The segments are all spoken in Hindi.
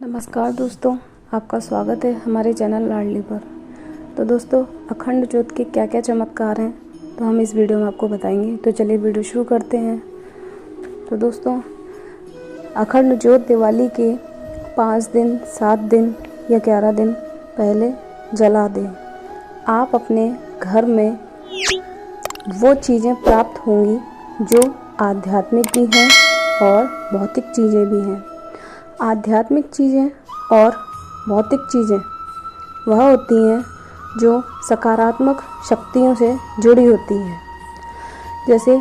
नमस्कार दोस्तों, आपका स्वागत है हमारे चैनल लाडली पर। तो दोस्तों, अखंड ज्योत के क्या क्या चमत्कार हैं तो हम इस वीडियो में आपको बताएंगे। तो चलिए वीडियो शुरू करते हैं। तो दोस्तों, अखंड ज्योत दिवाली के 5 दिन, 7 दिन या 11 दिन पहले जला दें। आप अपने घर में वो चीज़ें प्राप्त होंगी जो आध्यात्मिक भी हैं और भौतिक चीज़ें भी हैं। आध्यात्मिक चीज़ें और भौतिक चीज़ें वह होती हैं जो सकारात्मक शक्तियों से जुड़ी होती हैं। जैसे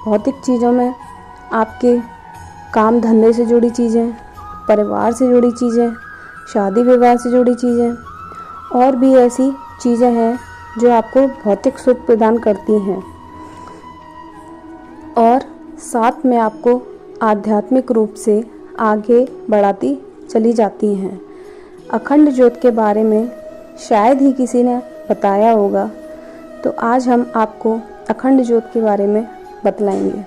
भौतिक चीज़ों में आपके काम धंधे से जुड़ी चीज़ें, परिवार से जुड़ी चीज़ें, शादी विवाह से जुड़ी चीज़ें और भी ऐसी चीज़ें हैं जो आपको भौतिक सुख प्रदान करती हैं और साथ में आपको आध्यात्मिक रूप से आगे बढ़ाती चली जाती हैं। अखंड ज्योत के बारे में शायद ही किसी ने बताया होगा, तो आज हम आपको अखंड ज्योत के बारे में बतलाएंगे।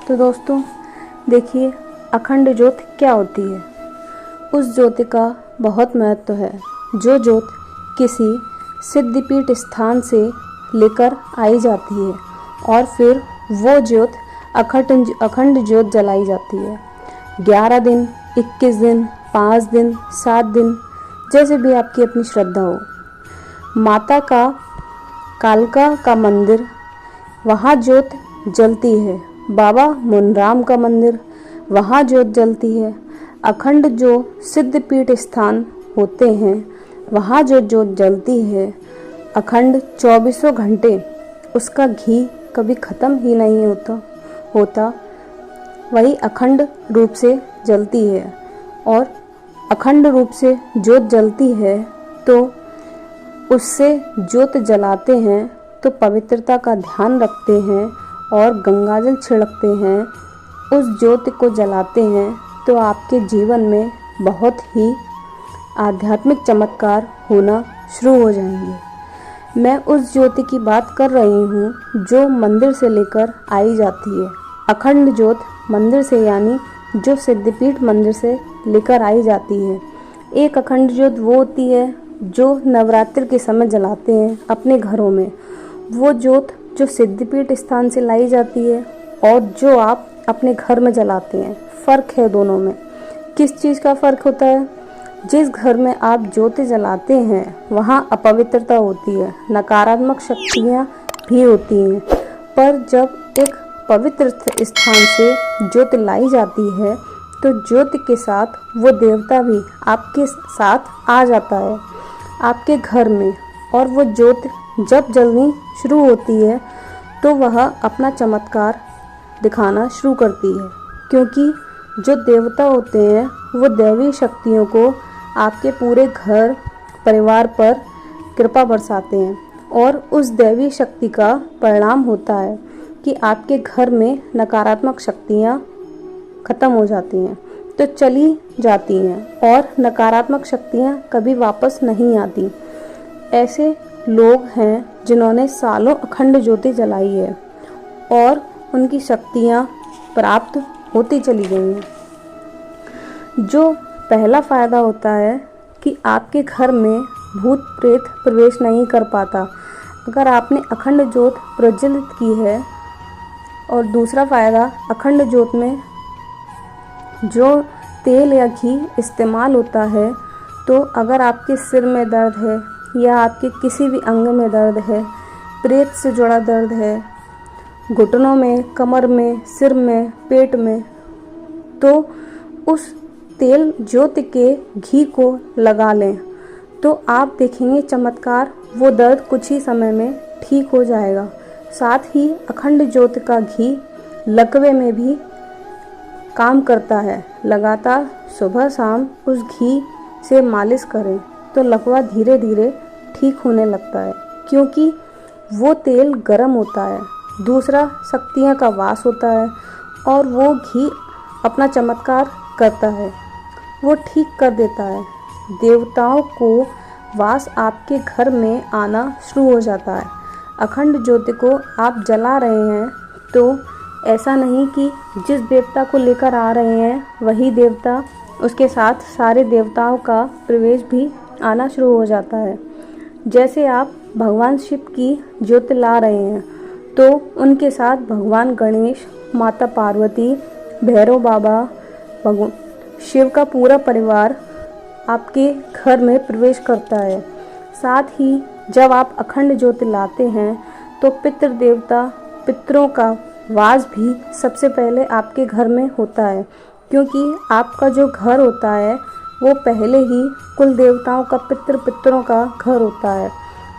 तो दोस्तों देखिए, अखंड ज्योत क्या होती है। उस ज्योति का बहुत महत्व है जो ज्योत किसी सिद्धपीठ स्थान से लेकर आई जाती है और फिर वो ज्योत अखंड ज्योत जलाई जाती है। 11 दिन, 21 दिन, 5 दिन, 7 दिन, जैसे भी आपकी अपनी श्रद्धा हो। माता का कालका का मंदिर, वहाँ ज्योत जलती है। बाबा मुनराम का मंदिर, वहाँ ज्योत जलती है। अखंड जो सिद्धपीठ स्थान होते हैं वहाँ जो ज्योत जलती है, अखंड 24 घंटे उसका घी कभी ख़त्म ही नहीं होता वही अखंड रूप से जलती है। और अखंड रूप से ज्योत जलती है तो उससे ज्योत जलाते हैं तो पवित्रता का ध्यान रखते हैं और गंगाजल छिड़कते हैं, उस ज्योत को जलाते हैं तो आपके जीवन में बहुत ही आध्यात्मिक चमत्कार होना शुरू हो जाएंगे। मैं उस ज्योति की बात कर रही हूँ जो मंदिर से लेकर आई जाती है। अखंड ज्योत मंदिर से, यानी जो सिद्धपीठ मंदिर से लेकर आई जाती है। एक अखंड ज्योत वो होती है जो नवरात्र के समय जलाते हैं अपने घरों में। वो ज्योत जो सिद्धपीठ स्थान से लाई जाती है और जो आप अपने घर में जलाते हैं, फ़र्क है दोनों में। किस चीज़ का फ़र्क होता है? जिस घर में आप ज्योति जलाते हैं वहाँ अपवित्रता होती है, नकारात्मक शक्तियाँ भी होती हैं। पर जब एक पवित्र स्थान से ज्योति लाई जाती है तो ज्योति के साथ वो देवता भी आपके साथ आ जाता है आपके घर में, और वो ज्योति जब जलनी शुरू होती है तो वह अपना चमत्कार दिखाना शुरू करती है। क्योंकि जो देवता होते हैं वो दैवी शक्तियों को आपके पूरे घर परिवार पर कृपा बरसाते हैं और उस दैवी शक्ति का परिणाम होता है कि आपके घर में नकारात्मक शक्तियाँ ख़त्म हो जाती हैं, तो चली जाती हैं और नकारात्मक शक्तियाँ कभी वापस नहीं आती। ऐसे लोग हैं जिन्होंने सालों अखंड ज्योति जलाई है और उनकी शक्तियाँ प्राप्त होती चली गई हैं। जो पहला फ़ायदा होता है कि आपके घर में भूत प्रेत प्रवेश नहीं कर पाता अगर आपने अखंड ज्योत प्रज्वलित की है। और दूसरा फ़ायदा, अखंड ज्योत में जो तेल या घी इस्तेमाल होता है, तो अगर आपके सिर में दर्द है या आपके किसी भी अंग में दर्द है, प्रेत से जुड़ा दर्द है, घुटनों में, कमर में, सिर में, पेट में, तो उस तेल ज्योति के घी को लगा लें तो आप देखेंगे चमत्कार। वो दर्द कुछ ही समय में ठीक हो जाएगा। साथ ही अखंड ज्योति का घी लकवे में भी काम करता है। लगातार सुबह शाम उस घी से मालिश करें तो लकवा धीरे धीरे ठीक होने लगता है, क्योंकि वो तेल गर्म होता है। दूसरा, शक्तियाँ का वास होता है और वो घी अपना चमत्कार करता है, वो ठीक कर देता है। देवताओं को वास आपके घर में आना शुरू हो जाता है। अखंड ज्योति को आप जला रहे हैं तो ऐसा नहीं कि जिस देवता को लेकर आ रहे हैं वही देवता, उसके साथ सारे देवताओं का प्रवेश भी आना शुरू हो जाता है। जैसे आप भगवान शिव की ज्योति ला रहे हैं तो उनके साथ भगवान गणेश, माता पार्वती, भैरव बाबा, शिव का पूरा परिवार आपके घर में प्रवेश करता है। साथ ही जब आप अखंड ज्योति लाते हैं तो पितृ देवता, पितरों का वास भी सबसे पहले आपके घर में होता है, क्योंकि आपका जो घर होता है वो पहले ही कुल देवताओं का, पितरों का घर होता है।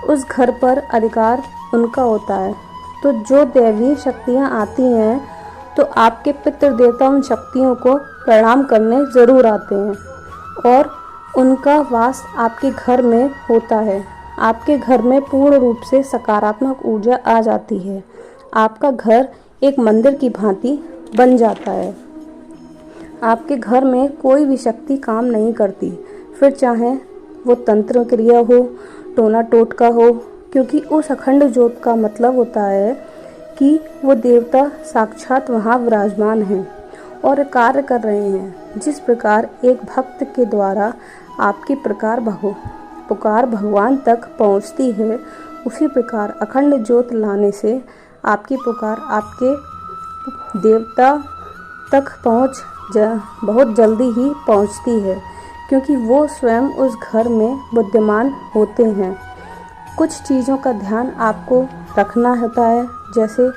उस घर पर अधिकार उनका होता है। तो जो दैवीय शक्तियाँ आती हैं तो आपके पितृ देवता उन शक्तियों को प्रणाम करने ज़रूर आते हैं और उनका वास आपके घर में होता है। आपके घर में पूर्ण रूप से सकारात्मक ऊर्जा आ जाती है। आपका घर एक मंदिर की भांति बन जाता है। आपके घर में कोई भी शक्ति काम नहीं करती, फिर चाहे वो तंत्र क्रिया हो, टोना टोटका हो, क्योंकि उस अखंड ज्योत का मतलब होता है कि वो देवता साक्षात वहाँ विराजमान हैं और कार्य कर रहे हैं। जिस प्रकार एक भक्त के द्वारा आपकी पुकार भगवान तक पहुँचती है, उसी प्रकार अखंड ज्योत लाने से आपकी पुकार आपके देवता तक बहुत जल्दी ही पहुँचती है, क्योंकि वो स्वयं उस घर में विद्यमान होते हैं। कुछ चीज़ों का ध्यान आपको रखना होता है। जैसे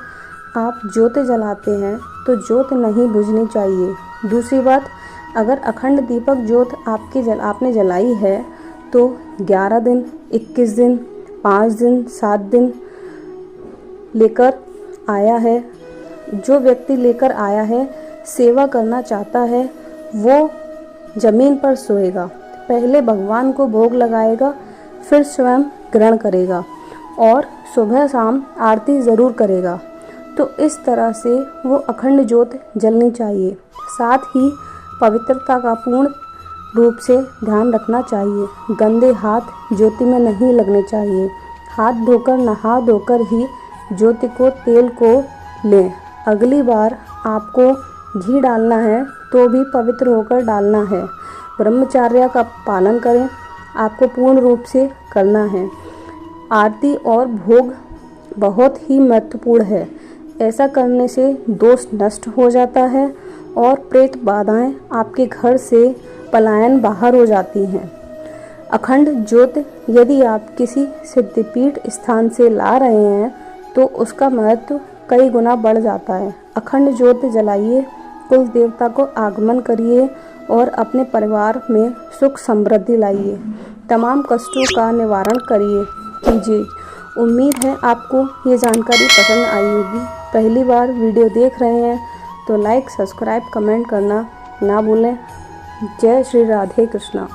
आप ज्योति जलाते हैं तो ज्योत नहीं बुझनी चाहिए। दूसरी बात, अगर अखंड दीपक ज्योत आपने जलाई है तो 11 दिन, 21 दिन, 5 दिन, 7 दिन लेकर आया है, जो व्यक्ति लेकर आया है, सेवा करना चाहता है, वो जमीन पर सोएगा, पहले भगवान को भोग लगाएगा, फिर स्वयं ग्रहण करेगा और सुबह शाम आरती ज़रूर करेगा। तो इस तरह से वो अखंड ज्योत जलनी चाहिए। साथ ही पवित्रता का पूर्ण रूप से ध्यान रखना चाहिए। गंदे हाथ ज्योति में नहीं लगने चाहिए। हाथ धोकर, नहा धोकर ही ज्योति को, तेल को लें। अगली बार आपको घी डालना है तो भी पवित्र होकर डालना है। ब्रह्मचर्य का पालन करें, आपको पूर्ण रूप से करना है। आरती और भोग बहुत ही महत्वपूर्ण है। ऐसा करने से दोष नष्ट हो जाता है और प्रेत बाधाएं आपके घर से पलायन बाहर हो जाती हैं। अखंड ज्योत यदि आप किसी सिद्धपीठ स्थान से ला रहे हैं तो उसका महत्व कई गुना बढ़ जाता है। अखंड ज्योत जलाइए, कुल देवता को आगमन करिए और अपने परिवार में सुख समृद्धि लाइए। तमाम कष्टों का निवारण कीजिए। उम्मीद है आपको ये जानकारी पसंद आई होगी। पहली बार वीडियो देख रहे हैं तो लाइक, सब्सक्राइब, कमेंट करना ना भूलें। जय श्री राधे कृष्णा।